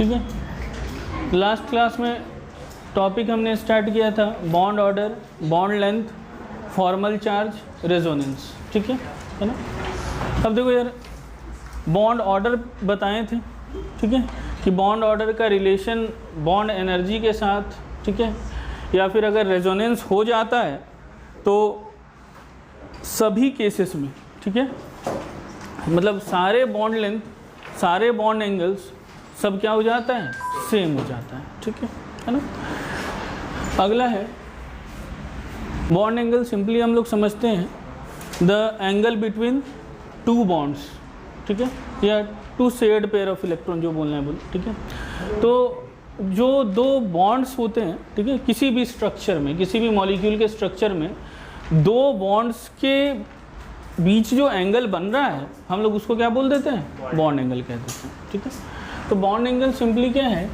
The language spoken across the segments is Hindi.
ठीक है। लास्ट क्लास में टॉपिक हमने स्टार्ट किया था bond order, bond length, formal charge, resonance, ठीक है ना। अब देखो यार, बॉन्ड ऑर्डर बताए थे, ठीक है, कि बॉन्ड ऑर्डर का रिलेशन बॉन्ड एनर्जी के साथ, ठीक है, या फिर अगर रेजोनेंस हो जाता है तो सभी केसेस में, ठीक है, मतलब सारे बॉन्ड लेंथ, सारे बॉन्ड एंगल्स सब क्या हो जाता है, सेम हो जाता है, ठीक है ना। अगला है बॉन्ड एंगल। सिंपली हम लोग समझते हैं the angle between two bonds, ठीक है, या two shared pair of electron, जो बोलना है बोल, ठीक है। तो जो दो बॉन्ड्स होते हैं, ठीक है, किसी भी स्ट्रक्चर में, किसी भी मॉलिक्यूल के स्ट्रक्चर में दो बॉन्ड्स के बीच जो एंगल बन रहा है हम लोग उसको क्या बोल देते हैं, बॉन्ड एंगल कह देते हैं, ठीक है। तो बॉन्ड एंगल सिंपली क्या है,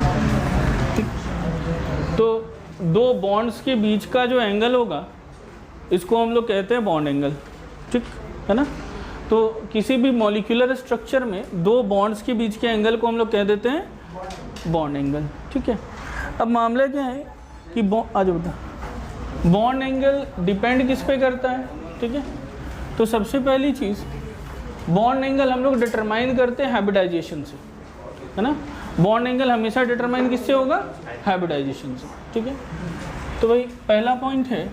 ठीक, तो दो बॉन्ड्स के बीच का जो एंगल होगा इसको हम लोग कहते हैं बॉन्ड एंगल, ठीक है ना। तो किसी भी मॉलिक्यूलर स्ट्रक्चर में दो बॉन्ड्स के बीच के एंगल को हम लोग कह देते हैं बॉन्ड एंगल, ठीक है। अब मामला क्या है कि आज बता, बॉन्ड एंगल डिपेंड किस पे करता है, ठीक है। तो सबसे पहली चीज़, बॉन्ड एंगल हम लोग डिटरमाइन करते हैं हाइब्रिडाइजेशन से, है ना। बॉन्ड एंगल हमेशा डिटरमाइन किससे होगा, हाइब्रिडाइजेशन से, ठीक है। तो भाई पहला पॉइंट है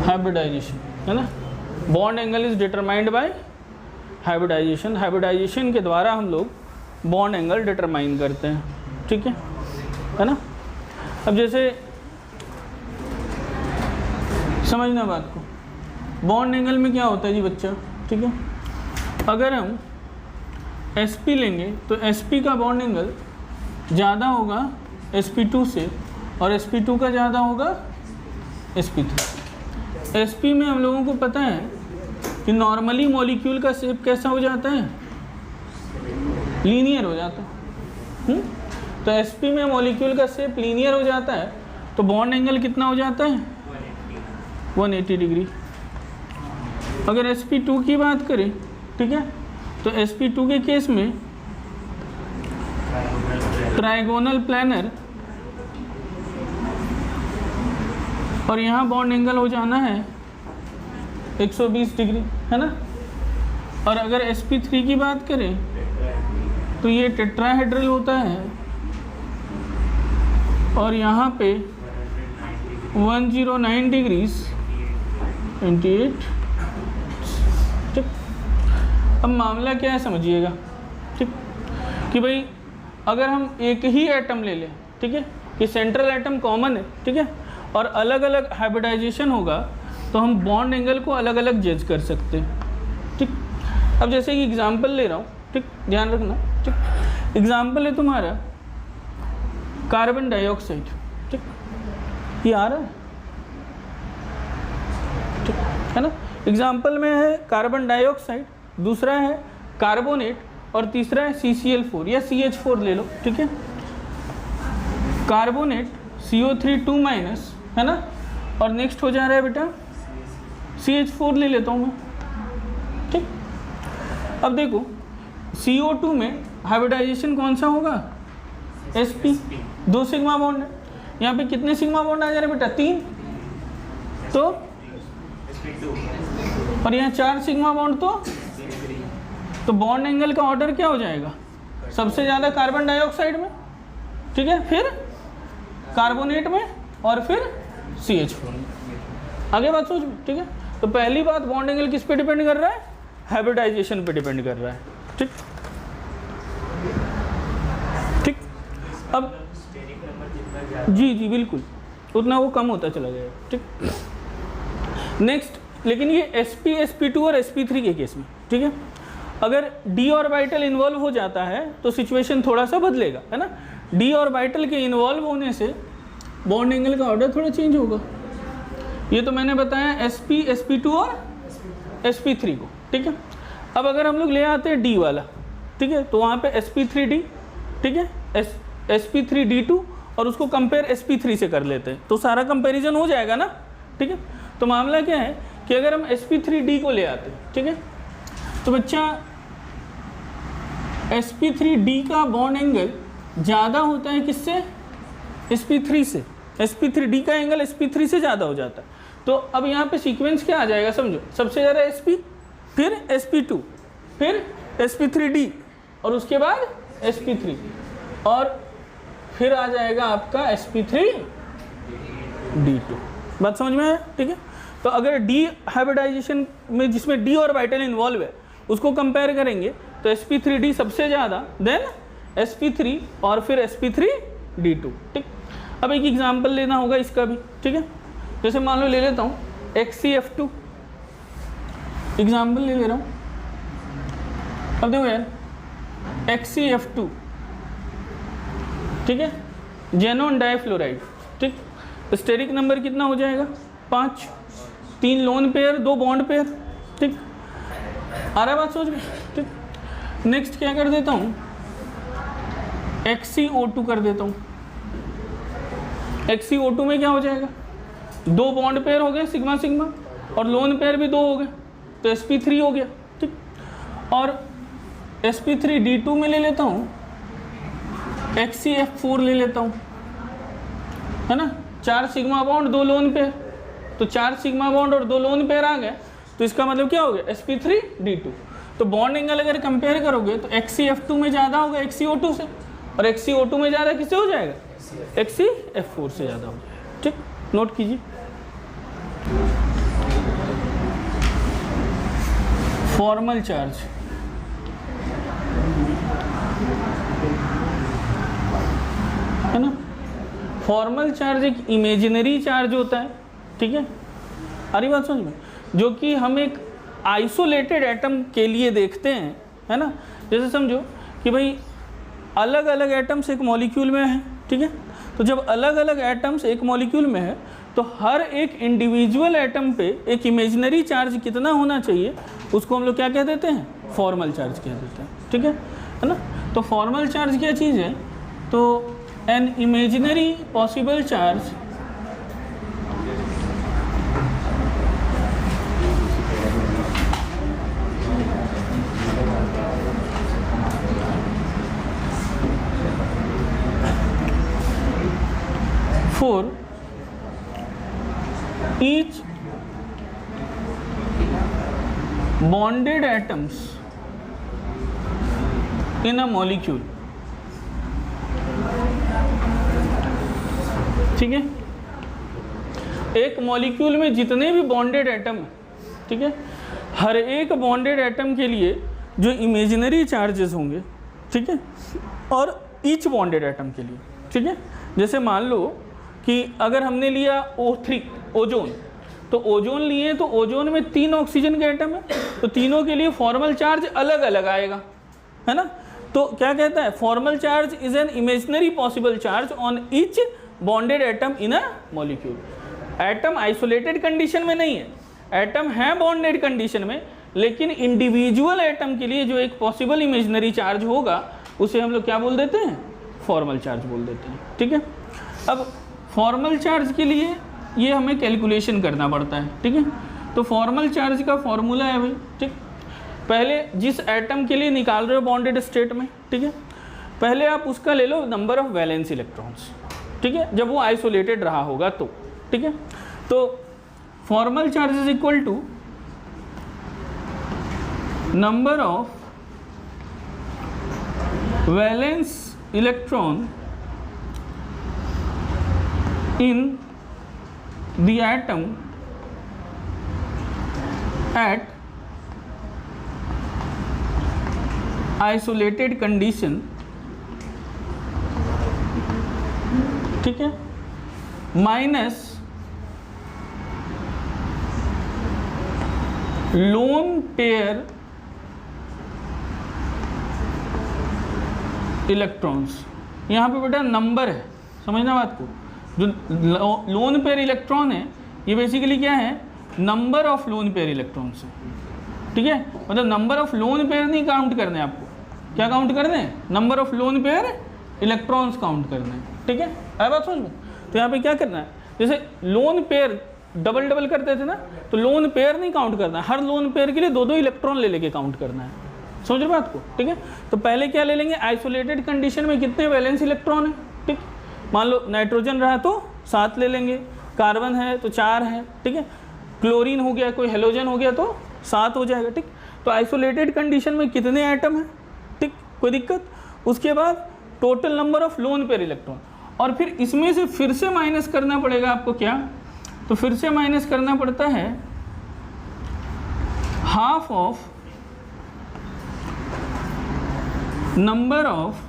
हाइब्रिडाइजेशन, है ना। Bond angle is determined by hybridisation. Hybridisation के द्वारा हम लोग बॉन्ड एंगल डिटरमाइन करते हैं, ठीक है ना। अब जैसे समझना बात को, बॉन्ड एंगल में क्या होता है जी बच्चा, ठीक है। अगर हम sp लेंगे तो sp का बॉन्ड एंगल ज़्यादा होगा sp2 से और sp2 का ज़्यादा होगा sp3। sp में हम लोगों को पता है कि नॉर्मली मॉलिक्यूल का शेप कैसा हो जाता है, लीनियर हो जाता है। तो sp में मॉलिक्यूल का शेप लीनियर हो जाता है, तो बॉन्ड एंगल कितना हो जाता है, 180 डिग्री। अगर sp2 की बात करें, ठीक है, तो sp2 के केस में ट्राइगोनल प्लैनर और यहाँ बॉन्ड एंगल हो जाना है 120 डिग्री, है ना। और अगर sp3 की बात करें तो ये टेट्राहेड्रल होता है और यहाँ पे 109 डिग्रीज 28, ठीक। अब मामला क्या है समझिएगा, ठीक, कि भाई अगर हम एक ही एटम ले लें, ठीक है, कि सेंट्रल एटम कॉमन है, ठीक है, और अलग अलग हाइब्रिडाइजेशन होगा तो हम बॉन्ड एंगल को अलग अलग जज कर सकते हैं, ठीक। अब जैसे कि एग्जांपल ले रहा हूँ, ठीक, ध्यान रखना, ठीक। एग्जांपल है तुम्हारा कार्बन डाइऑक्साइड, ठीक, ये आ रहा है, ठीक है ना। एग्जांपल में है कार्बन डाइऑक्साइड, दूसरा है कार्बोनेट और तीसरा है CCl4 या CH4 ले लो, ठीक है। कार्बोनेट CO3 2 माइनस, है ना, और नेक्स्ट हो जा रहा है बेटा CH4 ले लेता हूँ मैं, ठीक। अब देखो CO2 में हाइब्रिडाइजेशन कौन सा होगा, sp, 2 सिग्मा बॉन्ड है। यहाँ पे कितने सिग्मा बॉन्ड आ जा रहे हैं बेटा, 3, तो और यहाँ 4 सिग्मा बॉन्ड, तो बॉन्ड एंगल का ऑर्डर क्या हो जाएगा, सबसे ज़्यादा कार्बन डाइऑक्साइड में, ठीक है, फिर कार्बोनेट में और फिर CH4 में। आगे बात सोच, ठीक है। तो पहली बात, बॉन्ड एंगल किस पे डिपेंड कर रहा है, हाइब्रिडाइजेशन पे डिपेंड कर रहा है, ठीक ठीक। अब जी बिल्कुल, उतना वो कम होता चला जाएगा, ठीक। नेक्स्ट, लेकिन ये sp, sp2 और sp3 के केस में, ठीक है, अगर d ऑर्बिटल इन्वॉल्व हो जाता है तो सिचुएशन थोड़ा सा बदलेगा, है ना। d ऑर्बिटल के इन्वॉल्व होने से बॉन्ड एंगल का ऑर्डर थोड़ा चेंज होगा। ये तो मैंने बताया sp, sp2 और sp3 को, ठीक है। अब अगर हम लोग ले आते हैं d वाला, ठीक है, तो वहाँ पे sp3d, ठीक है, sp3d2 और उसको कंपेयर sp3 से कर लेते हैं तो सारा कंपैरिजन हो जाएगा ना, ठीक है। तो मामला क्या है कि अगर हम sp3d को ले आते हैं, ठीक है, तो बच्चा sp3d का बॉन्ड एंगल ज़्यादा होता है किससे? sp3 से। sp3d का एंगल sp3 से ज़्यादा हो जाता है। तो अब यहाँ पे सीक्वेंस क्या आ जाएगा समझो, सबसे ज़्यादा sp, फिर sp2, फिर sp3d और उसके बाद sp3 और फिर आ जाएगा आपका sp3d2। बात समझ में है? ठीक है। तो अगर डी हाइब्रिडाइजेशन में जिसमें डी ऑर्बिटल इन्वॉल्व है उसको कंपेयर करेंगे तो sp3d सबसे ज़्यादा, देन sp3 और फिर sp3d2। ठीक। अब एक एग्जांपल लेना होगा इसका भी, ठीक है। जैसे मान लो ले लेता हूँ xcf2, एग्जांपल ले रहा हूँ। अब देखो यार xcf2, ठीक है, जेनॉन डाइफ्लोराइड, ठीक, स्टेरिक नंबर कितना हो जाएगा? 5, 3 लोन पेयर, 2 बॉन्ड पेयर, ठीक। आ रहा है बात समझ में? ठीक। नेक्स्ट क्या कर देता हूँ, XCO2 कर देता हूँ। XCO2 में क्या हो जाएगा? 2 बॉन्ड पेयर हो गए सिग्मा सिग्मा और लोन पेयर भी 2 हो गए, तो sp3 हो गया, ठीक। और sp3d2 में ले लेता हूँ XCF4 ले लेता हूँ, है ना, 4 सिग्मा बॉन्ड 2 लोन पेयर, तो 4 सिग्मा बॉन्ड और 2 लोन पेयर आ गए, तो इसका मतलब क्या हो गया? sp3d2। तो बॉन्ड एंगल अगर कंपेयर करोगे तो XCF2 में ज़्यादा होगा XCO2 से, और XCO2 में ज़्यादा किससे हो जाएगा? XCF4 से ज़्यादा हो जाएगा, ठीक। नोट कीजिए। फॉर्मल चार्ज, है ना। फॉर्मल चार्ज एक इमेजिनरी चार्ज होता है, ठीक है, अरे बात समझ में, जो कि हम एक आइसोलेटेड एटम के लिए देखते हैं, है ना। जैसे समझो कि भाई अलग अलग एटम्स एक मॉलिक्यूल में है, ठीक है, तो जब अलग अलग एटम्स एक मॉलिक्यूल में है तो हर एक इंडिविजुअल एटम पे एक इमेजिनरी चार्ज कितना होना चाहिए, उसको हम लोग क्या कह देते हैं? फॉर्मल चार्ज कह देते हैं, ठीक है ना। तो फॉर्मल चार्ज क्या चीज़ है? तो an imaginary possible charge for each bonded atoms in a molecule, ठीक है। एक मॉलिक्यूल में जितने भी बॉन्डेड एटम है, ठीक है, हर एक बॉन्डेड एटम के लिए जो इमेजिनरी चार्जेस होंगे, ठीक है, और ईच बॉन्डेड एटम के लिए, ठीक है। जैसे मान लो कि अगर हमने लिया O3 ओजोन, तो ओजोन लिए तो ओजोन में 3 ऑक्सीजन के एटम है, तो तीनों के लिए फॉर्मल चार्ज अलग अलग आएगा, है ना। तो क्या कहता है? Formal charge is an imaginary possible charge on each bonded atom in a molecule. Atom isolated condition में नहीं है, एटम है बॉन्डेड कंडीशन में, लेकिन इंडिविजुअल एटम के लिए जो एक पॉसिबल इमेजिनरी चार्ज होगा उसे हम लोग क्या बोल देते हैं? फॉर्मल चार्ज बोल देते हैं, ठीक है। अब फॉर्मल चार्ज के लिए ये हमें कैलकुलेशन करना पड़ता है, ठीक है। तो फॉर्मल चार्ज का फॉर्मूला है भाई, ठीक। पहले जिस एटम के लिए निकाल रहे हो बॉन्डेड स्टेट में, ठीक है, पहले आप उसका ले लो नंबर ऑफ वैलेंस इलेक्ट्रॉन्स, ठीक है, जब वो आइसोलेटेड रहा होगा तो, ठीक है। तो formal charge is equal to number of valence electron in the atom at isolated condition, ठीक है, माइनस लोन पेयर इलेक्ट्रॉन्स। यहाँ पे बेटा नंबर है, समझना बात को। जो लोन पेयर इलेक्ट्रॉन है ये बेसिकली क्या है? Number of lone pair electrons है, ठीक है। मतलब नंबर ऑफ लोन पेयर नहीं काउंट करने आपको, क्या काउंट करने हैं? Number of lone pair electrons count करने हैं, ठीक है। है बात समझ में? तो यहाँ पे क्या करना है? जैसे लोन पेयर डबल डबल करते थे ना, तो लोन पेयर नहीं काउंट करना है, हर लोन पेयर के लिए 2-2 इलेक्ट्रॉन ले लेके काउंट करना है। समझ रहे बात को? ठीक है, तो पहले क्या ले लेंगे, आइसोलेटेड कंडीशन में कितने वैलेंस इलेक्ट्रॉन है। ठीक, मान लो नाइट्रोजन रहा तो 7 ले लेंगे, कार्बन है तो 4 है। ठीक है, क्लोरीन हो गया, कोई हेलोजन हो गया तो 7 हो जाएगा। ठीक, तो आइसोलेटेड कंडीशन में कितने एटम है। ठीक, कोई दिक्कत। उसके बाद total number of lone pair electron, और फिर इसमें से फिर से माइनस करना पड़ेगा आपको। क्या, तो फिर से माइनस करना पड़ता है half of number of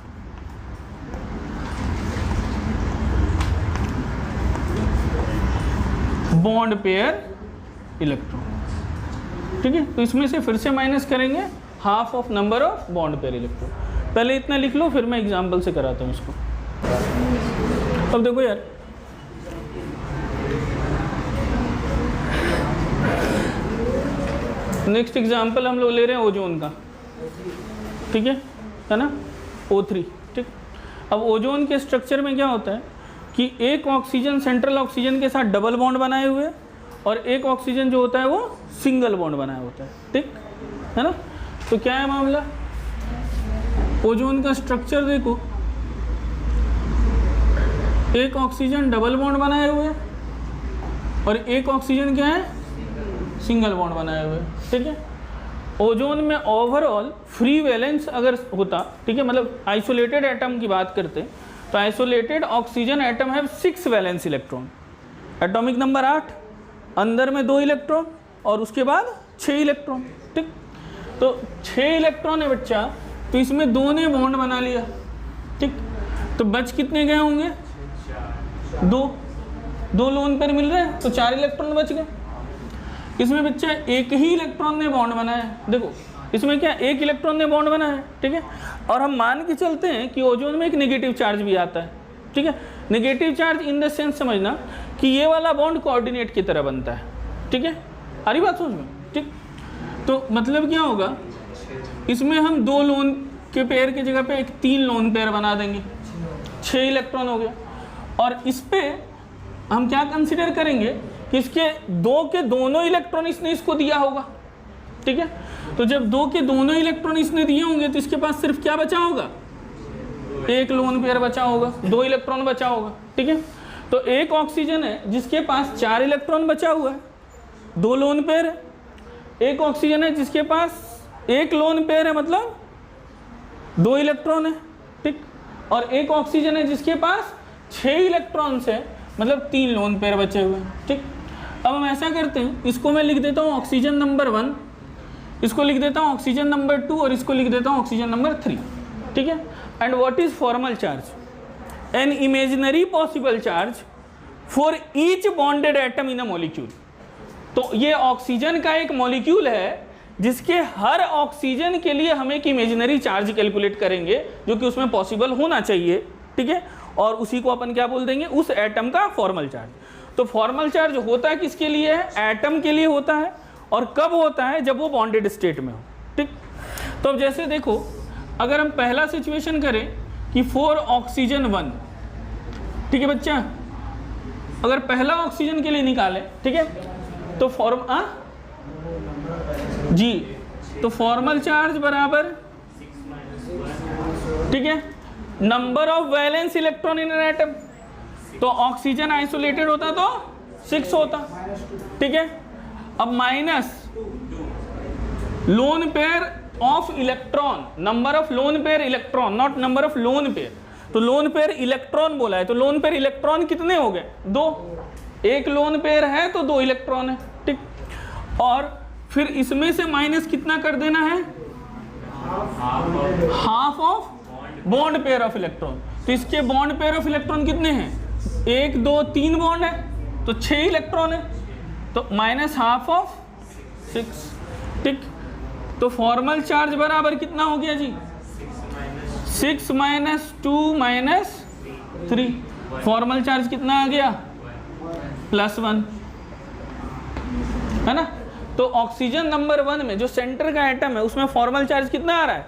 bond pair electron. ठीक है, तो इसमें से फिर से माइनस करेंगे half of number of bond pair electron. पहले इतना लिख लो, फिर मैं एग्जांपल से कराता हूँ इसको। अब देखो यार, नेक्स्ट एग्जांपल हम लोग ले रहे हैं ओजोन का। ठीक है ना, O3। ठीक, अब ओजोन के स्ट्रक्चर में क्या होता है कि एक ऑक्सीजन सेंट्रल ऑक्सीजन के साथ डबल बॉन्ड बनाए हुए, और एक ऑक्सीजन जो होता है वो सिंगल बॉन्ड बनाया होता है। ठीक है ना, तो क्या है मामला, ओजोन का स्ट्रक्चर देखो, एक ऑक्सीजन डबल बॉन्ड बनाए हुए और एक ऑक्सीजन क्या है, सिंगल बॉन्ड बनाए हुए। ठीक है, ओजोन में ओवरऑल फ्री वैलेंस अगर होता, ठीक है, मतलब आइसोलेटेड एटम की बात करते, तो आइसोलेटेड ऑक्सीजन एटम है 6 वैलेंस इलेक्ट्रॉन, एटॉमिक नंबर 8, अंदर में 2 इलेक्ट्रॉन और उसके बाद 6 इलेक्ट्रॉन। ठीक, तो 6 इलेक्ट्रॉन है बच्चा, तो इसमें 2 ने बॉन्ड बना लिया। ठीक, तो बच कितने गए होंगे, 2 लोन पेयर मिल रहे हैं, तो 4 इलेक्ट्रॉन बच गए। इसमें बच्चा एक ही इलेक्ट्रॉन ने बॉन्ड बनाया है। देखो इसमें क्या, एक इलेक्ट्रॉन ने बॉन्ड बनाया है। ठीक है, और हम मान के चलते हैं कि ओजोन में एक नेगेटिव चार्ज भी आता है। ठीक है, negative charge in the sense समझना कि ये वाला बॉन्ड कोऑर्डिनेट की तरह बनता है। ठीक है, आ रही बात समझ में? ठीक, तो मतलब क्या होगा, इसमें हम 2 लोन के पेयर की जगह पे एक 3 लोन पेयर बना देंगे, 6 इलेक्ट्रॉन हो गया। और इस पे हम क्या कंसिडर करेंगे कि इसके 2 के दोनों इलेक्ट्रॉन इसने इसको दिया होगा। ठीक है, तो जब 2 के दोनों इलेक्ट्रॉन इसने दिए होंगे तो इसके पास सिर्फ क्या बचा होगा, एक लोन पेयर बचा होगा, 2 इलेक्ट्रॉन बचा होगा। ठीक है, तो एक ऑक्सीजन है जिसके पास 4 इलेक्ट्रॉन बचा हुआ है, 2 लोन पेयर है। एक ऑक्सीजन है जिसके पास एक लोन पेयर है, मतलब 2 इलेक्ट्रॉन है। ठीक, और एक ऑक्सीजन है जिसके पास 6 इलेक्ट्रॉन्स है, मतलब 3 लोन पेयर बचे हुए हैं। ठीक, अब हम ऐसा करते हैं, इसको मैं लिख देता हूँ ऑक्सीजन नंबर 1, इसको लिख देता हूँ ऑक्सीजन नंबर 2 और इसको लिख देता हूँ ऑक्सीजन नंबर 3। ठीक है, and what is formal charge, an imaginary possible charge for each bonded atom in a molecule. तो ये ऑक्सीजन का एक मॉलिक्यूल है जिसके हर ऑक्सीजन के लिए हम एक इमेजिनरी चार्ज कैलकुलेट करेंगे जो कि उसमें पॉसिबल होना चाहिए। ठीक है, और उसी को अपन क्या बोल देंगे, उस एटम का फॉर्मल चार्ज। तो फॉर्मल चार्ज होता है किसके लिए है, एटम के लिए होता है, और कब होता है, जब वो बॉन्डेड स्टेट में हो। ठीक, तो अब जैसे देखो, अगर हम पहला सिचुएशन करें कि 4 ऑक्सीजन 1, ठीक है बच्चा, अगर पहला ऑक्सीजन के लिए निकाले, ठीक है, तो जी, तो फॉर्मल चार्ज बराबर, ठीक है, number of valence electron in an atom. तो ऑक्सीजन आइसोलेटेड होता तो 6 होता। ठीक है, अब minus lone pair of electron, number of lone pair electron, not number of lone pair. तो लोन पेयर इलेक्ट्रॉन बोला है, तो लोन पेयर इलेक्ट्रॉन कितने हो गए, 2। एक लोन पेयर है तो 2 इलेक्ट्रॉन है। ठीक, और फिर इसमें से माइनस कितना कर देना है, half of bond pair of electron. तो इसके बॉन्ड पेयर ऑफ इलेक्ट्रॉन कितने हैं, 1 2 3 बॉन्ड है, तो 6 इलेक्ट्रॉन है, तो माइनस हाफ ऑफ 6। ठीक, तो फॉर्मल चार्ज बराबर कितना हो गया जी, 6 माइनस 2 माइनस 3। फॉर्मल चार्ज कितना आ गया, +1, है ना। तो ऑक्सीजन नंबर 1 में जो सेंटर का एटम है उसमें फॉर्मल चार्ज कितना आ रहा है,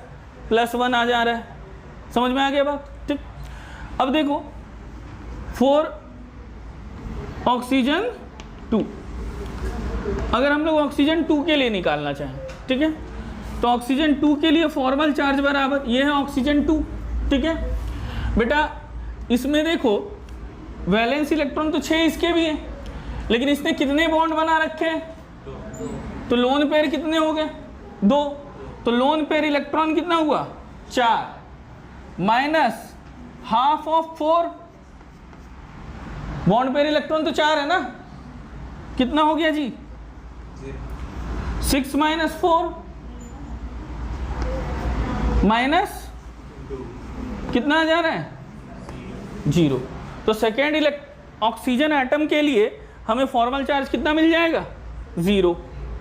+1 आ जा रहा है। समझ में आ गया बात? ठीक, अब देखो 4 ऑक्सीजन 2, अगर हम लोग ऑक्सीजन 2 के लिए निकालना चाहें, ठीक है, तो ऑक्सीजन 2 के लिए फॉर्मल चार्ज बराबर ये है ऑक्सीजन 2, ठीक है बेटा। इसमें देखो वैलेंस इलेक्ट्रॉन तो 6 इसके भी हैं, लेकिन इसने कितने बॉन्ड बना रखे हैं, तो लोन पेयर कितने हो गए 2, तो लोन पेयर इलेक्ट्रॉन कितना हुआ 4 minus half of 4, bond pair electron तो 4 है ना, कितना हो गया जी 6 माइनस 4 माइनस कितना आ जा रहा है 0। तो सेकेंड ऑक्सीजन एटम के लिए हमें फॉर्मल चार्ज कितना मिल जाएगा 0।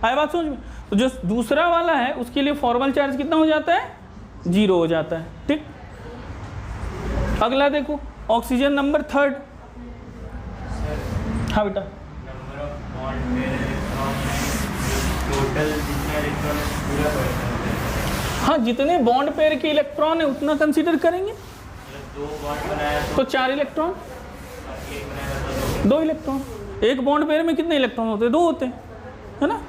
आए बात समझ में। तो जो दूसरा वाला है उसके लिए फॉर्मल चार्ज कितना हो जाता है 0 हो जाता है, ठीक। अगला देखो ऑक्सीजन नंबर 3। हाँ बेटा, हाँ जितने बॉन्ड पेयर के इलेक्ट्रॉन है उतना कंसीडर करेंगे। तो 4 इलेक्ट्रॉन, 2 इलेक्ट्रॉन, एक बॉन्ड पेयर में कितने इलेक्ट्रॉन होते हैं 2 होते हैं, है ना।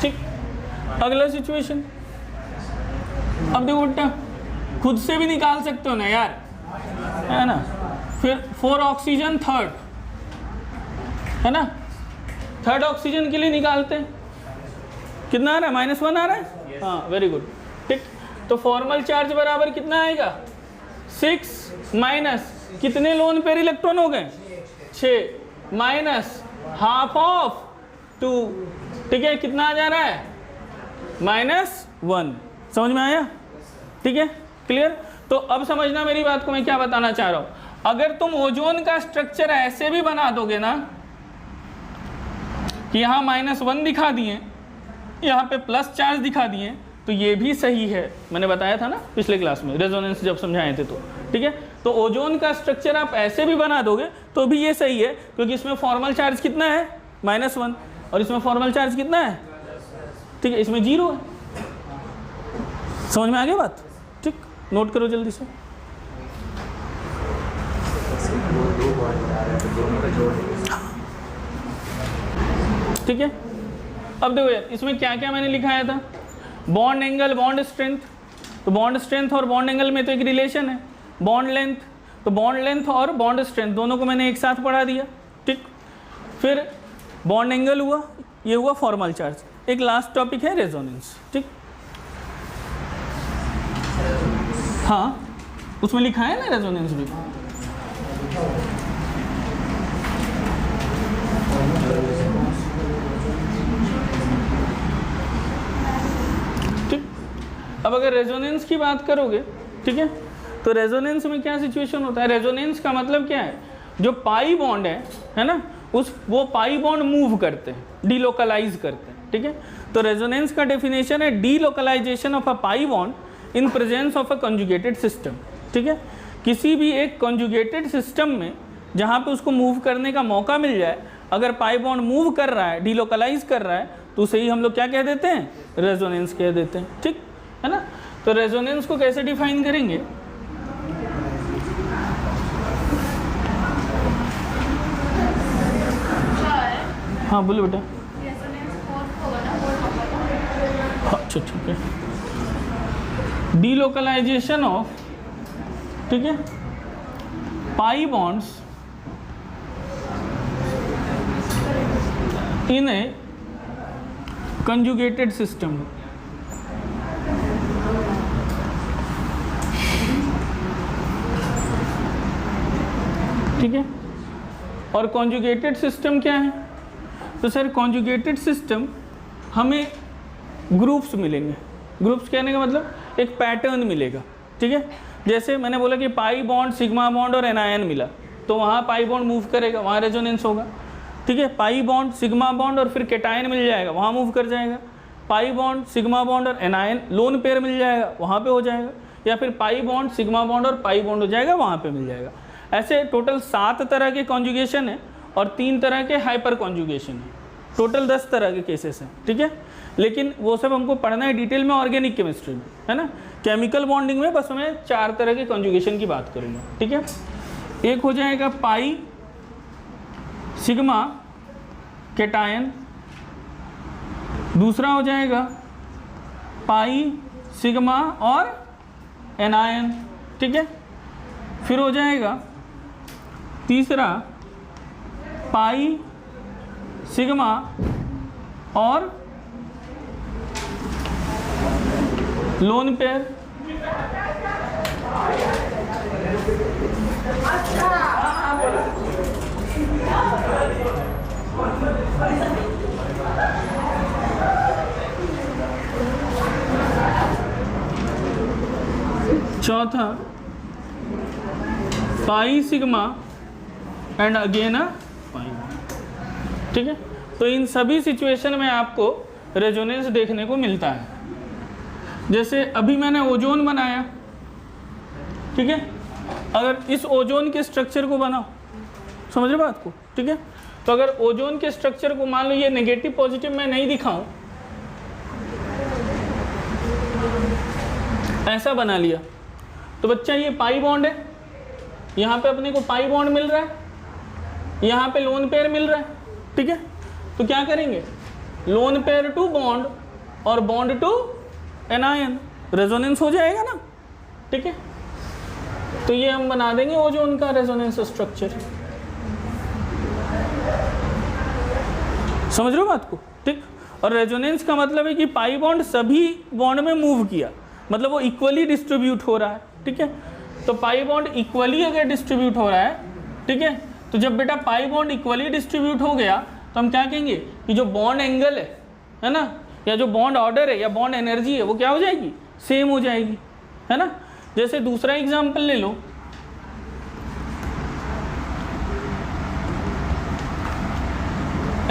ठीक, अगला सिचुएशन। अब देखो बेटा खुद से भी निकाल सकते हो ना यार, है ना। फिर 4 ऑक्सीजन 3, है ना, 3rd ऑक्सीजन के लिए निकालते हैं, कितना आ रहा है -1 आ रहा है, हाँ वेरी गुड, ठीक। तो फॉर्मल चार्ज बराबर कितना आएगा 6 माइनस कितने लोन पेयर इलेक्ट्रॉन हो गए 6 माइनस हाफ ऑफ 2, ठीक है, कितना आ जा रहा है -1। समझ में आया, ठीक है, क्लियर। तो अब समझना मेरी बात को, मैं क्या बताना चाह रहा हूं। अगर तुम ओजोन का स्ट्रक्चर ऐसे भी बना दोगे ना कि यहाँ -1 दिखा दिए, यहाँ पे प्लस चार्ज दिखा दिए, तो ये भी सही है। मैंने बताया था ना पिछले क्लास में रेजोनेंस जब समझाए थे, तो ठीक है। तो ओजोन का स्ट्रक्चर आप ऐसे भी बना दोगे तो भी ये सही है, क्योंकि इसमें फॉर्मल चार्ज कितना है -1 और इसमें फॉर्मल चार्ज कितना है, ठीक है, इसमें 0 है। समझ में आ गया बात, ठीक, नोट करो जल्दी से। ठीक है, अब देखो यार इसमें क्या क्या मैंने लिखाया था, बॉन्ड एंगल, बॉन्ड स्ट्रेंथ। तो बॉन्ड स्ट्रेंथ और बॉन्ड एंगल में तो एक रिलेशन है, बॉन्ड लेंथ। तो बॉन्ड लेंथ और बॉन्ड स्ट्रेंथ दोनों को मैंने एक साथ पढ़ा दिया, ठीक। फिर बॉन्ड एंगल हुआ, ये हुआ फॉर्मल चार्ज। एक लास्ट टॉपिक है रेजोनेंस, ठीक। हाँ उसमें लिखा है ना रेजोनेंस भी, ठीक। अब अगर रेजोनेंस की बात करोगे, ठीक है, तो रेजोनेंस में क्या सिचुएशन होता है। रेजोनेंस का मतलब क्या है, जो पाई बॉन्ड है ना, वो पाई बॉन्ड मूव करते हैं, डीलोकलाइज करते हैं, ठीक है। तो रेजोनेंस का डेफिनेशन है delocalisation of a pi bond in presence of a conjugated system, ठीक है। किसी भी एक कंजुगेटेड सिस्टम में जहाँ पे उसको मूव करने का मौका मिल जाए, अगर पाई बॉन्ड मूव कर रहा है, डीलोकलाइज कर रहा है, तो उसे ही हम लोग क्या कह देते हैं, रेजोनेंस कह देते हैं, ठीक है ना। तो रेजोनेंस को कैसे डिफाइन करेंगे, हाँ बोलो बेटा। अच्छा ठीक है, डीलोकलाइजेशन ऑफ, ठीक है, pi bonds in A conjugated system. ठीक है, और कॉन्जुगेटेड सिस्टम क्या है, तो सर कॉन्जुगेटेड सिस्टम हमें ग्रुप्स मिलेंगे। ग्रुप्स कहने का मतलब एक पैटर्न मिलेगा, ठीक है। जैसे मैंने बोला कि पाई बॉन्ड, सिग्मा बॉन्ड और एनायन मिला, तो वहाँ पाई बॉन्ड मूव करेगा, वहाँ रेजोनेंस होगा, ठीक है। पाई बॉन्ड, सिग्मा बॉन्ड और फिर कैटायन मिल जाएगा, वहाँ मूव कर जाएगा। पाई बॉन्ड, सिग्मा बॉन्ड और एनायन लोन पेयर मिल जाएगा, वहाँ पे हो जाएगा। या फिर पाई बॉन्ड, सिग्मा बॉन्ड और पाई बॉन्ड हो जाएगा, वहाँ पे मिल जाएगा। ऐसे टोटल 7 तरह के कॉन्जुगेशन है और 3 तरह के हाइपर कॉन्जुगेशन है। टोटल 10 तरह के केसेस हैं, ठीक है। लेकिन वो सब हमको पढ़ना है डिटेल में ऑर्गेनिक केमिस्ट्री में, है ना। केमिकल बॉन्डिंग में बस मैं 4 तरह के कॉन्जुगेशन की बात करूँगा, ठीक है। एक हो जाएगा पाई सिग्मा कैटायन, दूसरा हो जाएगा पाई सिग्मा और एनायन, ठीक है। फिर हो जाएगा तीसरा पाई सिग्मा और लोन पेयर, चौथा pi sigma and again a pi, ठीक है। तो इन सभी सिचुएशन में आपको रेजोनेंस देखने को मिलता है। जैसे अभी मैंने ओजोन बनाया, ठीक है। अगर इस ओजोन के स्ट्रक्चर को बनाओ, समझ रहे बात को, ठीक है। तो अगर ओजोन के स्ट्रक्चर को मान लो ये नेगेटिव पॉजिटिव मैं नहीं दिखाऊं, ऐसा बना लिया, तो बच्चा ये पाई बॉन्ड है, यहाँ पे अपने को पाई बॉन्ड मिल रहा है, यहाँ पे लोन पेयर मिल रहा है, ठीक है। तो क्या करेंगे, लोन पेयर टू बॉन्ड और बॉन्ड टू एनायन, रेजोनेंस हो जाएगा ना, ठीक है। तो ये हम बना देंगे ओजोन का रेजोनेंस स्ट्रक्चर, समझ रहे हो बात को, ठीक। और रेजोनेंस का मतलब है कि पाई बॉन्ड सभी बॉन्ड में मूव किया, मतलब वो इक्वली डिस्ट्रीब्यूट हो रहा है, ठीक है। तो पाई बॉन्ड इक्वली अगर डिस्ट्रीब्यूट हो रहा है, ठीक है, तो जब बेटा पाई बॉन्ड इक्वली डिस्ट्रीब्यूट हो गया तो हम क्या कहेंगे कि जो बॉन्ड एंगल है ना, या जो बॉन्ड ऑर्डर है या बॉन्ड एनर्जी है, वो क्या हो जाएगी, सेम हो जाएगी, है ना। जैसे दूसरा एग्जांपल ले लो,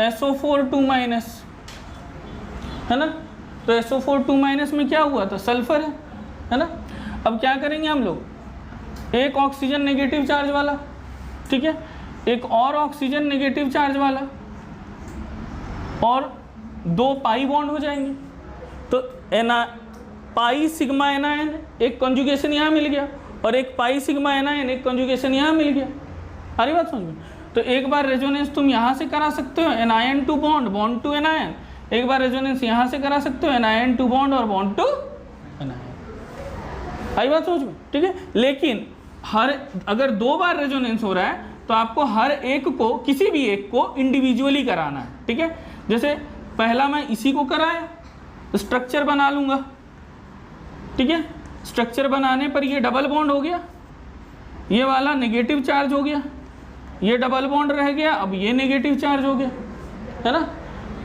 SO4 2 माइनस, है ना। तो SO4 2 माइनस में क्या हुआ था, सल्फर है ना। अब क्या करेंगे हम लोग, एक ऑक्सीजन नेगेटिव चार्ज वाला, ठीक है, एक और ऑक्सीजन नेगेटिव चार्ज वाला, और 2 पाई बॉन्ड हो जाएंगे। तो पाई सिग्मा एनायन एक कॉन्जुगेशन यहाँ मिल गया, और एक पाई सिग्मा एनायन एक कॉन्जुगेशन यहाँ मिल गया। सारी बात समझ में। तो एक बार रेजोनेंस तुम यहाँ से करा सकते हो, anion to bond, bond to anion. एक बार रेजोनेंस यहाँ से करा सकते हो, एनायन टू बॉन्ड और बॉन्ड टू एनायन। आई बात समझ में, ठीक है। लेकिन अगर 2 बार रेजोनेंस हो रहा है तो आपको हर एक को, किसी भी एक को इंडिविजुअली कराना है, ठीक है। जैसे पहला मैं इसी को कराया, स्ट्रक्चर बना लूँगा, ठीक है। स्ट्रक्चर बनाने पर ये डबल बॉन्ड हो गया, ये वाला नेगेटिव चार्ज हो गया, ये डबल बॉन्ड रह गया, अब ये नेगेटिव चार्ज हो गया, है ना।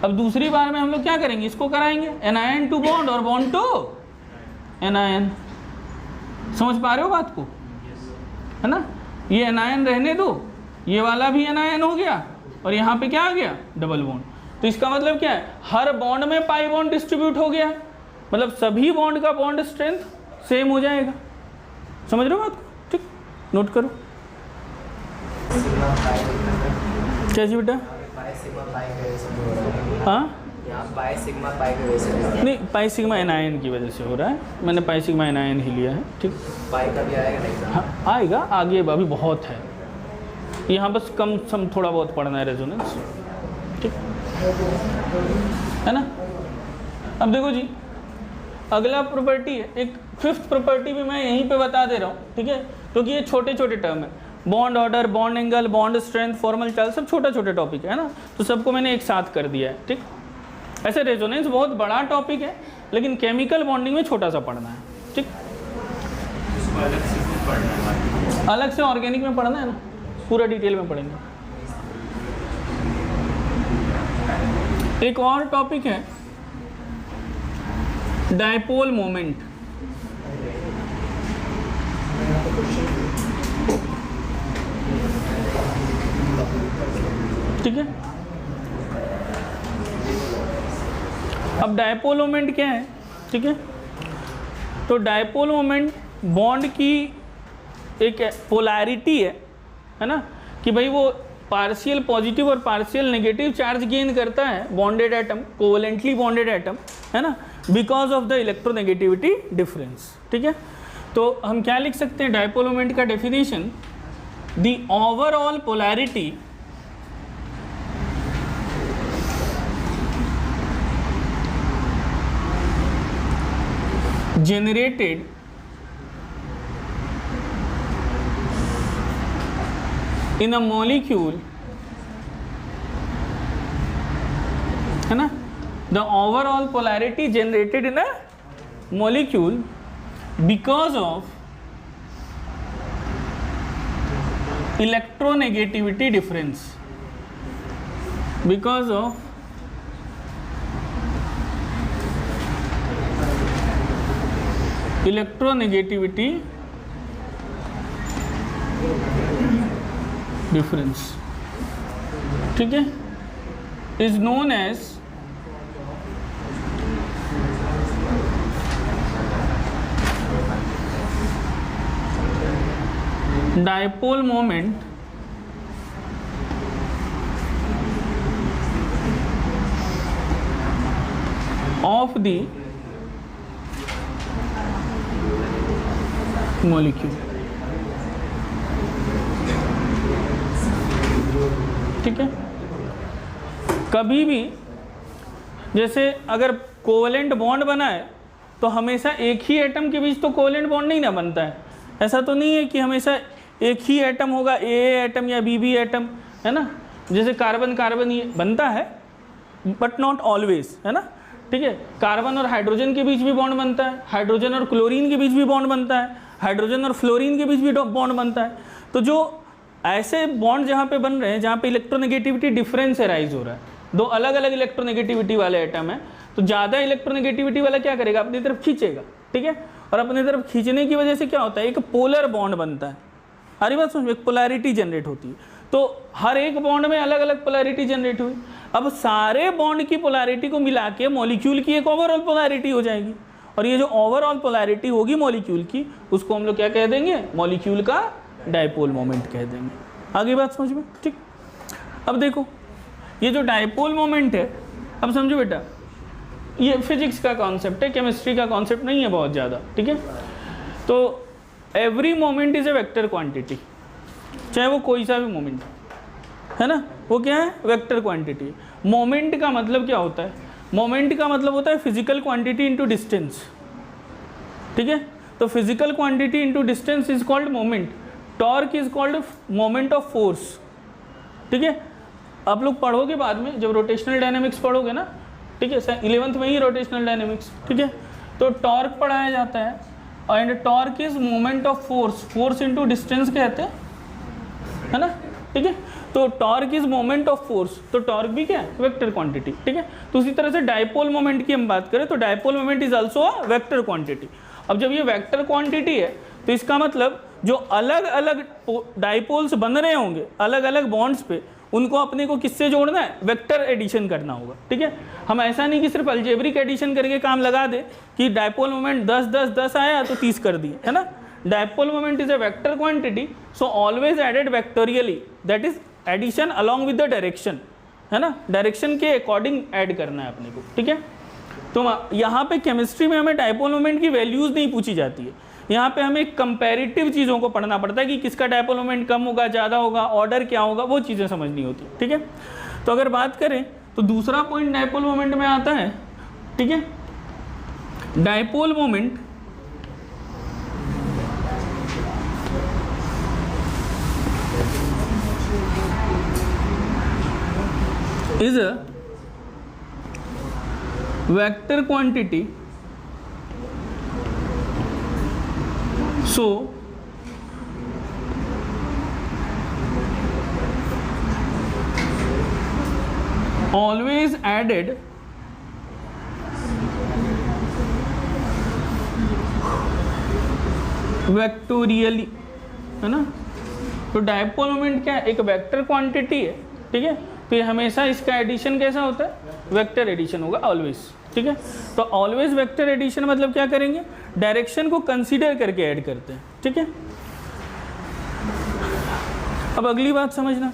अब दूसरी बार में हम लोग क्या करेंगे, इसको कराएंगे एनायन टू बॉन्ड और बॉन्ड टू एनायन। समझ पा रहे हो बात को, है ना। ये एनायन रहने दो, ये वाला भी एनायन हो गया, और यहाँ पे क्या आ गया, डबल बॉन्ड। तो इसका मतलब क्या है, हर बॉन्ड में पाई बॉन्ड डिस्ट्रीब्यूट हो गया, मतलब सभी बॉन्ड का बॉन्ड स्ट्रेंथ सेम हो जाएगा। समझ रहे हो बात को, ठीक, नोट करो। क्या जी बेटा, हाँ नहीं, पाई सिग्मा एनायन की वजह से हो रहा है, मैंने पाई सिग्मा एनायन ही लिया है, ठीक। पाई का भी आएगा नहीं, हाँ आएगा आगे, अभी बहुत है, यहाँ बस कम सम थोड़ा बहुत पढ़ना है रेजोनेंस, ठीक है ना। अब देखो जी, अगला प्रॉपर्टी है, एक 5th प्रॉपर्टी भी मैं यहीं पे बता दे रहा हूँ, ठीक है, क्योंकि ये छोटे छोटे टर्म है। Bond order, bond angle, bond strength, formal charge, सब छोटा छोटे टॉपिक है ना, तो सबको मैंने एक साथ कर दिया है, ठीक। ऐसे रेजोनेंस बहुत बड़ा टॉपिक है, लेकिन केमिकल बॉन्डिंग में छोटा सा पढ़ना है, ठीक। अलग से ऑर्गेनिक में पढ़ना है ना, पूरा डिटेल में पढ़ेंगे। एक और टॉपिक है डायपोल मोमेंट, ठीक है। अब डायपोल मोमेंट क्या है, ठीक है। तो डायपोल मोमेंट बॉन्ड की एक पोलैरिटी है ना, कि भाई वो पार्शियल पॉजिटिव और पार्शियल नेगेटिव चार्ज गेन करता है bonded atom, covalently bonded atom, है ना, because of the electronegativity difference. ठीक है, तो हम क्या लिख सकते हैं डायपोल मोमेंट का definition, the overall polarity generated in a molecule, है ना, the overall polarity generated in a molecule because of electronegativity difference, because of electronegativity difference, ठीक है, is known as dipole moment of the molecule. ठीक है, कभी भी जैसे अगर कोवेलेंट बॉन्ड बना है तो हमेशा एक ही एटम के बीच तो कोवेलेंट बॉन्ड नहीं ना बनता है, ऐसा तो नहीं है कि हमेशा एक ही एटम होगा, ए एटम या बी एटम, है ना, जैसे कार्बन कार्बन ये बनता है बट नॉट ऑलवेज, है ना। ठीक है, कार्बन और हाइड्रोजन के बीच भी बॉन्ड बनता है, हाइड्रोजन और क्लोरीन के बीच भी बॉन्ड बनता है, हाइड्रोजन और फ्लोरीन के बीच भी बॉन्ड बनता है। तो जो ऐसे बॉन्ड जहाँ पे बन रहे हैं जहाँ पे इलेक्ट्रोनेगेटिविटी डिफरेंस अराइज हो रहा है, दो अलग अलग इलेक्ट्रोनेगेटिविटी वाले एटम है, तो ज़्यादा इलेक्ट्रोनेगेटिविटी वाला क्या करेगा, अपनी तरफ खींचेगा। ठीक है, और अपनी तरफ खींचने की वजह से क्या होता है, एक पोलर बॉन्ड बनता है। हमारी बात समझ, एक पोलैरिटी जनरेट होती है, तो हर एक बॉन्ड में अलग अलग पोलैरिटी जनरेट हुई। अब सारे बॉन्ड की पोलैरिटी को मिला के मॉलिक्यूल की एक ओवरऑल पोलैरिटी हो जाएगी, और ये जो ओवरऑल पोलैरिटी होगी मॉलिक्यूल की, उसको हम लोग क्या कह देंगे, मॉलिक्यूल का डायपोल मोमेंट कह देंगे। आगे बात समझ में। ठीक, अब देखो ये जो डायपोल मोमेंट है, अब समझो बेटा, ये फिजिक्स का कॉन्सेप्ट है, केमिस्ट्री का कॉन्सेप्ट नहीं है बहुत ज़्यादा। ठीक है, तो every moment is a vector quantity, चाहे वो कोई सा भी मोमेंट है ना, वो क्या है, वेक्टर क्वांटिटी। मोमेंट का मतलब क्या होता है, मोमेंट का मतलब होता है फिजिकल क्वांटिटी इनटू डिस्टेंस। ठीक है, तो physical quantity into distance is called moment. Torque is called moment of force. ठीक है, आप लोग पढ़ोगे बाद में जब रोटेशनल डायनेमिक्स पढ़ोगे ना, ठीक है, 11th में ही रोटेशनल डायनेमिक्स। ठीक है, तो टॉर्क पढ़ाया जाता है, and torque is moment of force, force into distance कहते हैं, है ना। ठीक है, तो torque is moment of force, तो टॉर्क भी क्या है, वेक्टर क्वांटिटी। ठीक है, तो उसी तरह से डायपोल मोमेंट की हम बात करें तो dipole moment is also a vector quantity. अब जब ये वेक्टर क्वांटिटी है तो इसका मतलब जो अलग अलग डायपोल्स बन रहे होंगे अलग अलग बॉन्ड्स पे, उनको अपने को किससे जोड़ना है, वेक्टर एडिशन करना होगा। ठीक है, हम ऐसा नहीं कि सिर्फ अलजेब्रिक एडिशन करके काम लगा दे कि डायपोल मोमेंट 10 10 10 आया तो 30 कर दिए, है ना। Dipole moment is a vector quantity, so always added vectorially, that is addition along with the direction, है ना, डायरेक्शन के अकॉर्डिंग ऐड करना है अपने को। ठीक है, तो यहाँ पे केमिस्ट्री में हमें डायपोल मोमेंट की वैल्यूज़ नहीं पूछी जाती है, यहाँ पे हमें कंपैरेटिव चीज़ों को पढ़ना पड़ता है कि किसका डायपोल मोमेंट कम होगा, ज़्यादा होगा, ऑर्डर क्या होगा, वो चीज़ें समझनी होती है। ठीक है, तो अगर बात करें तो दूसरा पॉइंट डायपोल मोमेंट में आता है। ठीक है, dipole moment is a vector quantity, so always added vectorially, है ना। तो डायपोल मोमेंट क्या है, एक वेक्टर क्वांटिटी है। ठीक है, तो ये हमेशा इसका एडिशन कैसा होता है, वेक्टर एडिशन होगा ऑलवेज। ठीक है, तो ऑलवेज वेक्टर एडिशन मतलब क्या करेंगे, डायरेक्शन को कंसीडर करके ऐड करते हैं। ठीक है, अब अगली बात समझना,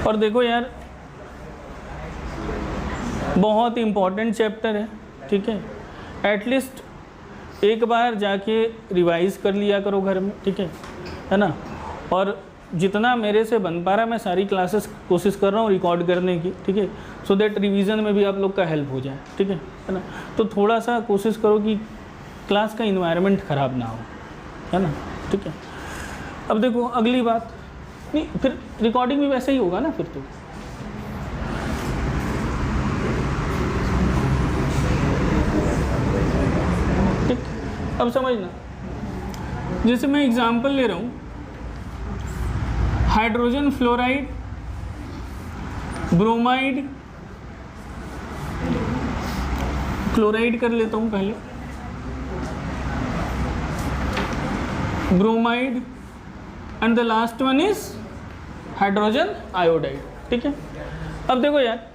और देखो यार बहुत इम्पॉर्टेंट चैप्टर है, ठीक है, एटलीस्ट एक बार जाके रिवाइज कर लिया करो घर में, ठीक है ना। और जितना मेरे से बन पा रहा मैं सारी क्लासेस कोशिश कर रहा हूँ रिकॉर्ड करने की, ठीक है, सो दैट रिवीजन में भी आप लोग का हेल्प हो जाए, ठीक है ना। तो थोड़ा सा कोशिश करो कि क्लास का इन्वायरमेंट ख़राब ना हो, है ना, ठीक है। अब देखो अगली बात, नहीं फिर रिकॉर्डिंग भी वैसे ही होगा ना फिर तो, ठीक। अब समझना, जैसे मैं एग्जांपल ले रहा हूँ, हाइड्रोजन फ्लोराइड, ब्रोमाइड, क्लोराइड कर लेता हूँ पहले, bromide and the last one is hydrogen iodide, ठीक है। अब देखो यार,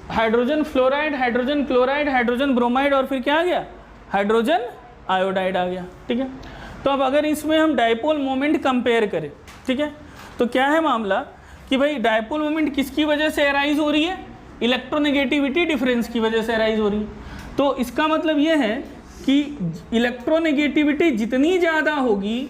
hydrogen fluoride, hydrogen chloride, hydrogen bromide और फिर क्या आ गया, हाइड्रोजन आयोडाइड आ गया, ठीक है। तो अब अगर इसमें हम डायपोल मोमेंट कंपेयर करें, ठीक है, तो क्या है मामला कि भाई डायपोल मोमेंट किसकी वजह से अराइज हो रही है, इलेक्ट्रोनेगेटिविटी डिफरेंस की वजह से अराइज हो रही है। तो इसका मतलब ये है कि इलेक्ट्रोनेगेटिविटी जितनी ज़्यादा होगी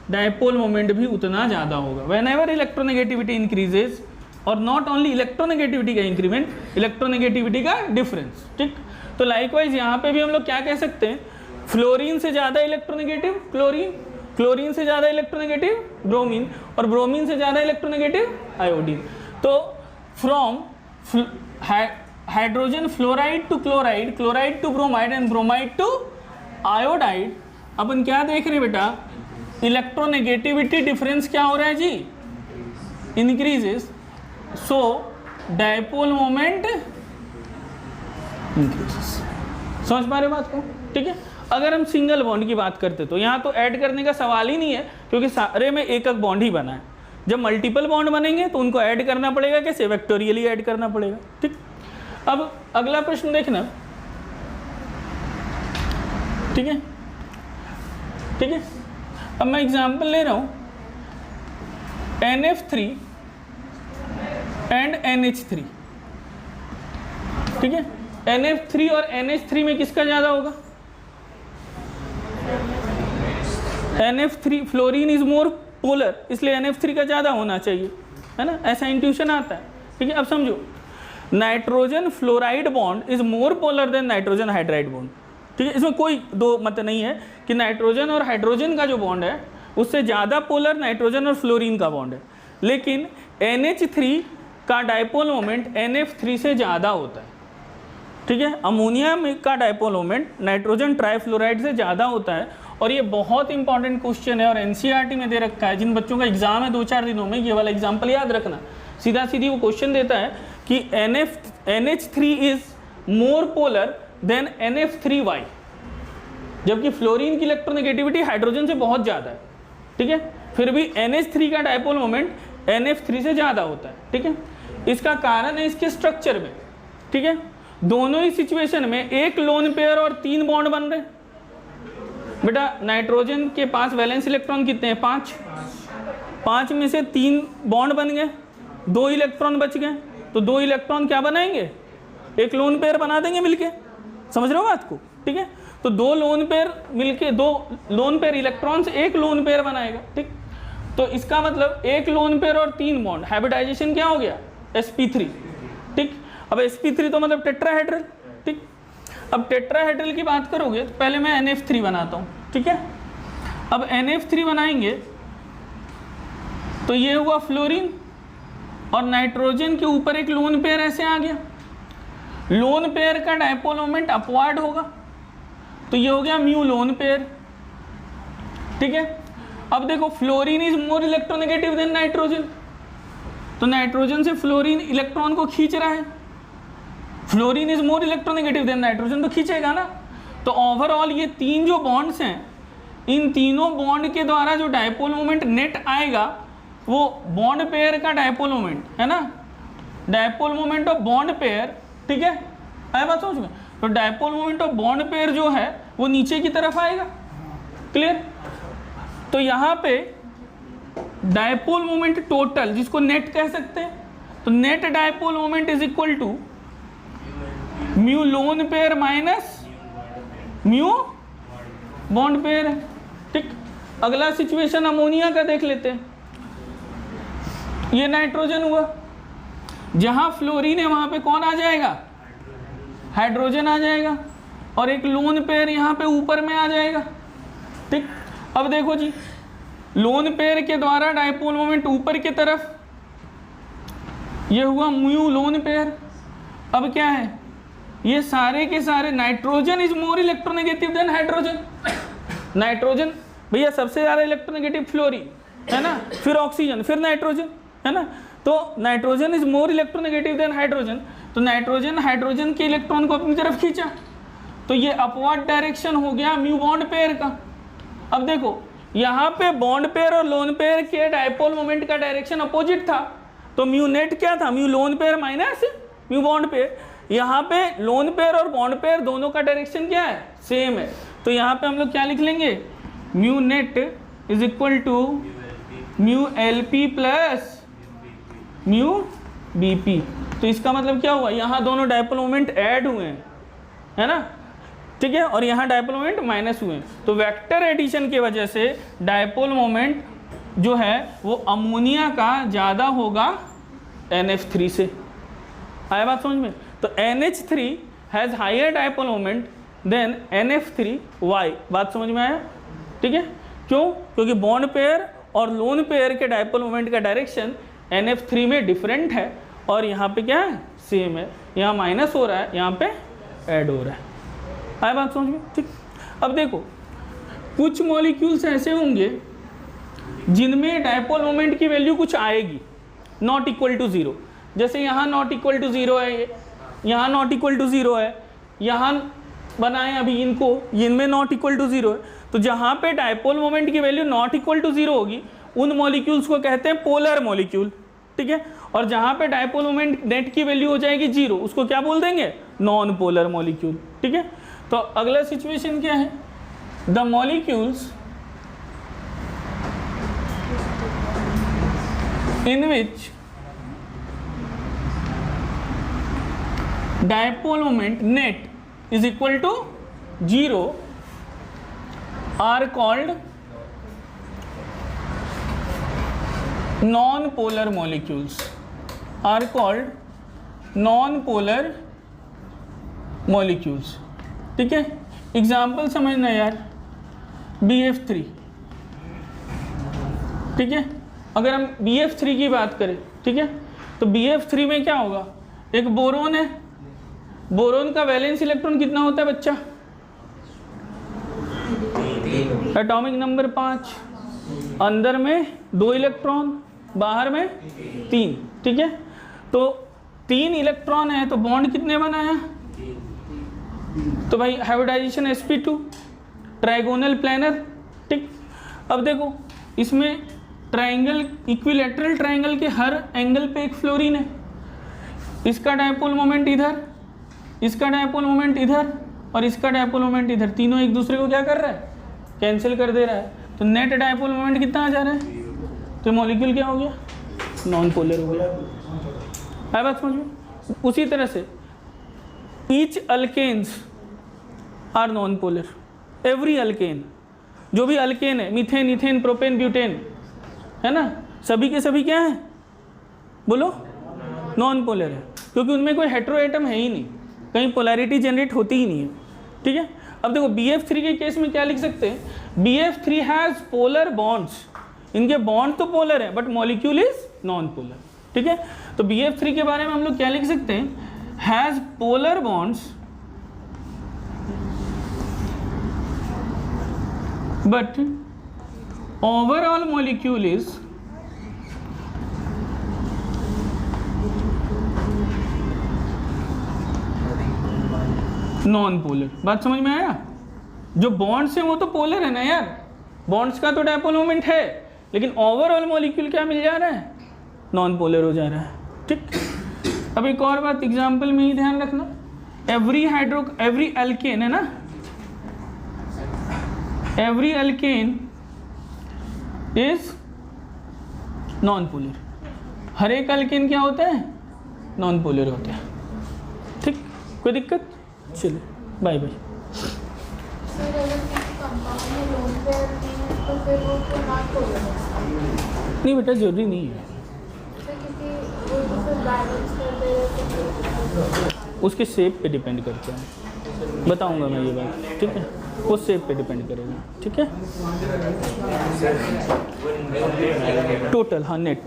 डायपोल मोमेंट भी उतना ज़्यादा होगा। व्हेन एवर इलेक्ट्रोनेगेटिविटी इंक्रीजेज, और नॉट ओनली इलेक्ट्रोनेगेटिविटी का इंक्रीमेंट, इलेक्ट्रोनेगेटिविटी का डिफरेंस, ठीक। तो लाइकवाइज यहाँ पे भी हम लोग क्या कह सकते हैं, फ्लोरीन से ज़्यादा इलेक्ट्रोनेगेटिव क्लोरीन, क्लोरीन से ज़्यादा इलेक्ट्रोनेगेटिव ब्रोमीन, और ब्रोमीन से ज़्यादा इलेक्ट्रोनेगेटिव आयोडीन। तो from hydrogen fluoride to chloride, chloride to bromide and bromide to iodide, अपन क्या देख रहे हैं बेटा, इलेक्ट्रोनेगेटिविटी डिफरेंस क्या हो रहा है जी, इंक्रीजेस, सो डायपोल मोमेंट इंक्रीजेस। समझ पा रहे बात को, ठीक है। अगर हम सिंगल बॉन्ड की बात करते तो यहाँ तो ऐड करने का सवाल ही नहीं है, क्योंकि सारे में एक एक बॉन्ड ही बना है। जब मल्टीपल बॉन्ड बनेंगे तो उनको ऐड करना पड़ेगा, कैसे, वेक्टोरियली ऐड करना पड़ेगा, ठीक। अब अगला प्रश्न देखना, ठीक है, ठीक है। अब मैं एग्जांपल ले रहा हूँ NF3 एंड NH3, ठीक है। NF3 और NH3 में किसका ज़्यादा होगा, NF3, fluorine is more polar, इसलिए NF3 का ज़्यादा होना चाहिए, है ना, ऐसा इंट्यूशन आता है, ठीक है। अब समझो, nitrogen fluoride bond is more polar than nitrogen hydride bond, ठीक है। इसमें कोई दो मत नहीं है कि नाइट्रोजन और हाइड्रोजन का जो बॉन्ड है उससे ज़्यादा पोलर नाइट्रोजन और फ्लोरीन का बॉन्ड है, लेकिन NH3 का डायपोल मोमेंट NF3 से ज़्यादा होता है, ठीक है। अमोनिया में का डायपोल मोमेंट नाइट्रोजन ट्राइफ्लोराइड से ज़्यादा होता है। और ये बहुत इंपॉर्टेंट क्वेश्चन है और NCERT में दे रखा है। जिन बच्चों का एग्जाम है 2-4 दिनों में, ये वाला एग्जाम्पल याद रखना, सीधा सीधी वो क्वेश्चन देता है कि NH3 is more polar then NF3Y, जबकि फ्लोरीन की इलेक्ट्रोनेगेटिविटी हाइड्रोजन से बहुत ज़्यादा है, ठीक है, फिर भी NH3 का डायपोल मोमेंट NF3 से ज़्यादा होता है, ठीक है। इसका कारण है इसके स्ट्रक्चर में, ठीक है। दोनों ही सिचुएशन में एक लोन पेयर और 3 बॉन्ड बन रहे हैं। बेटा नाइट्रोजन के पास वैलेंस इलेक्ट्रॉन कितने हैं, 5, 5 में से 3 बॉन्ड बन गए, 2 इलेक्ट्रॉन बच गए, तो 2 इलेक्ट्रॉन क्या बनाएंगे, एक लोन पेयर बना देंगे मिलके, समझ रहे हो बात को, ठीक है। तो 2 लोन पेयर मिलके, 2 लोन पेयर इलेक्ट्रॉन से एक लोन पेयर बनाएगा, ठीक। तो इसका मतलब एक लोन पेयर और 3 बॉन्ड, हाइब्रिडाइजेशन क्या हो गया, sp3, ठीक। अब sp3 तो मतलब टेट्राहेड्रल, ठीक। अब टेट्राहेड्रल की बात करोगे तो पहले मैं NF3 बनाता हूँ, ठीक है। अब NF3 बनाएंगे तो ये हुआ फ्लोरीन और नाइट्रोजन के ऊपर एक लोन पेयर ऐसे आ गया। लोन पेयर का डायपोल मोमेंट अपवार्ड होगा, तो ये हो गया म्यू लोन पेयर, ठीक है। अब देखो fluorine is more electronegative than nitrogen, तो नाइट्रोजन से फ्लोरीन इलेक्ट्रॉन को खींच रहा है, fluorine is more electronegative than nitrogen, तो खींचेगा ना। तो ओवरऑल ये 3 जो बॉन्ड्स हैं, इन तीनों बॉन्ड के द्वारा जो डायपोल मोमेंट नेट आएगा वो बॉन्ड पेयर का डायपोल मोमेंट है ना, dipole moment of bond pair, ठीक है, आया बात समझ में। तो dipole moment of bond pair जो है वो नीचे की तरफ आएगा, क्लियर। तो यहाँ पे डायपोल मोमेंट टोटल, जिसको नेट कह सकते हैं, तो net dipole moment is equal to mu lone pair minus mu bond pair है। ठीक, अगला सिचुएशन अमोनिया का देख लेते हैं। ये नाइट्रोजन हुआ, जहां फ्लोरीन है वहां पे कौन आ जाएगा, हाइड्रोजन आ जाएगा, और एक लोन पेयर यहाँ पे ऊपर में आ जाएगा। ठीक, अब देखो जी, लोन पेयर के द्वारा डायपोल मोमेंट ऊपर की तरफ, ये हुआ म्यू लोन पेयर। अब क्या है, ये सारे के सारे, nitrogen is more electronegative than hydrogen. Nitrogen भैया सबसे ज़्यादा इलेक्ट्रोनेगेटिव फ्लोरीन है ना, फिर ऑक्सीजन, फिर नाइट्रोजन है ना। तो nitrogen is more electronegative than hydrogen, तो नाइट्रोजन हाइड्रोजन के इलेक्ट्रॉन को अपनी तरफ खींचा, तो ये अपवर्ड डायरेक्शन हो गया म्यू बॉन्ड पेयर का। अब देखो यहाँ पे बॉन्ड पेयर और लोन पेयर के डायपोल मोमेंट का डायरेक्शन अपोजिट था, तो म्यू नेट क्या था, mu lone pair minus mu bond pair. यहाँ पे लोन पेयर और बॉन्ड पेयर दोनों का डायरेक्शन क्या है, सेम है, तो यहाँ पे हम लोग क्या लिख लेंगे, mu net is equal to mu L P plus mu B P. तो इसका मतलब क्या हुआ, यहाँ दोनों डायपोल मोमेंट ऐड हुए हैं, है ना, ठीक है, और यहाँ डायपोल मोमेंट माइनस हुए हैं, तो वेक्टर एडिशन की वजह से डायपोल मोमेंट जो है वो अमोनिया का ज़्यादा होगा NH3 से। आया बात समझ में, तो NH3 has higher dipole moment than NF3। Why, बात समझ में आया, ठीक है, क्यों, क्योंकि बॉन्ड पेयर और लोन पेयर के डायपोल मोमेंट का डायरेक्शन NF3 में डिफरेंट है, और यहाँ पे क्या है, सेम है, यहाँ माइनस हो रहा है, यहाँ पे ऐड हो रहा है। आया बात समझ में, ठीक। अब देखो कुछ मॉलिक्यूल्स ऐसे होंगे जिनमें डायपोल मोमेंट की वैल्यू कुछ आएगी, नॉट इक्वल टू ज़ीरो, जैसे यहाँ नॉट इक्वल टू ज़ीरो है, यहाँ नॉट इक्वल टू ज़ीरो है, यहाँ बनाएं अभी इनको, इनमें नॉट इक्वल टू ज़ीरो है, तो जहाँ पे डायपोल मोमेंट की value not equal to zero होगी उन मॉलिक्यूल्स को कहते हैं पोलर मॉलिक्यूल, ठीक है, और जहाँ पे डायपोल मोमेंट नेट की वैल्यू हो जाएगी जीरो, उसको क्या बोल देंगे, नॉन पोलर मॉलिक्यूल, ठीक है। तो अगला सिचुएशन क्या है, the molecules in which dipole moment net is equal to 0 are called non-polar molecules, are called non-polar molecules, ठीक है। एग्जाम्पल समझना यार, BF3, ठीक है, अगर हम BF3 की बात करें, ठीक है, तो BF3 में क्या होगा, एक बोरोन है, बोरोन का वैलेंस इलेक्ट्रॉन कितना होता है बच्चा, एटॉमिक नंबर 5, अंदर में 2 इलेक्ट्रॉन, बाहर में 3, ठीक है, तो 3 इलेक्ट्रॉन है, तो बॉन्ड कितने बनाया, तो भाई हाइब्रिडाइजेशन sp2, ट्राइगोनल प्लेनर, ठीक। अब देखो इसमें ट्राइंगल, इक्विलैटरल ट्राइंगल के हर एंगल पे एक फ्लोरीन है, इसका डायपोल मोमेंट इधर, इसका डायपोल मोमेंट इधर, और इसका डायपोल मोमेंट इधर, तीनों एक दूसरे को क्या कर रहा है, कैंसिल कर दे रहा है, तो नेट डायपोल मोमेंट कितना आ जा रहा है, तो मॉलिक्यूल क्या हो गया, नॉन पोलर हो गया। है बात समझ में। उसी तरह से each alkanes are non polar, every alkane, जो भी अल्केन है, मीथेन, इथेन, प्रोपेन, ब्यूटेन, है ना, सभी के सभी क्या हैं, बोलो, नॉन पोलर है, क्योंकि उनमें कोई हेटेरो एटम है ही नहीं, कहीं पोलैरिटी जनरेट होती ही नहीं है, ठीक है। अब देखो BF3 के केस में क्या लिख सकते हैं, BF3 हैज़ पोलर बॉन्ड्स, इनके बॉन्ड तो पोलर है but molecule is non polar, ठीक है। तो BF3 के बारे में हम लोग क्या लिख सकते हैं, has polar bonds but overall molecule is non polar. बात समझ में आया, जो बॉन्ड्स हैं वो तो पोलर है ना यार, बॉन्ड्स का तो डायपोल मोमेंट है, लेकिन ओवरऑल मॉलिक्यूल क्या मिल जा रहा है, नॉन पोलर हो जा रहा है, ठीक। अब एक और बात एग्जाम्पल में ही ध्यान रखना, एवरी अल्केन है ना, every alkane is non polar, हर एक अल्केन क्या होता है, नॉन पोलर होता है। ठीक, कोई दिक्कत? चलिए बाय बाय। सर अगर किसी कंपाउंड में लोन पेयर नहीं है तो फिर वो तो नॉट पोलर है। नहीं बेटा, जरूरी नहीं है, सर किसी वो जो फिर बैलेंस कर दे रहे तो उसके शेप पे डिपेंड करता है, बताऊंगा मैं ये बात, ठीक है, वो शेप पे डिपेंड करेगा, ठीक है। टोटल, हाँ नेट।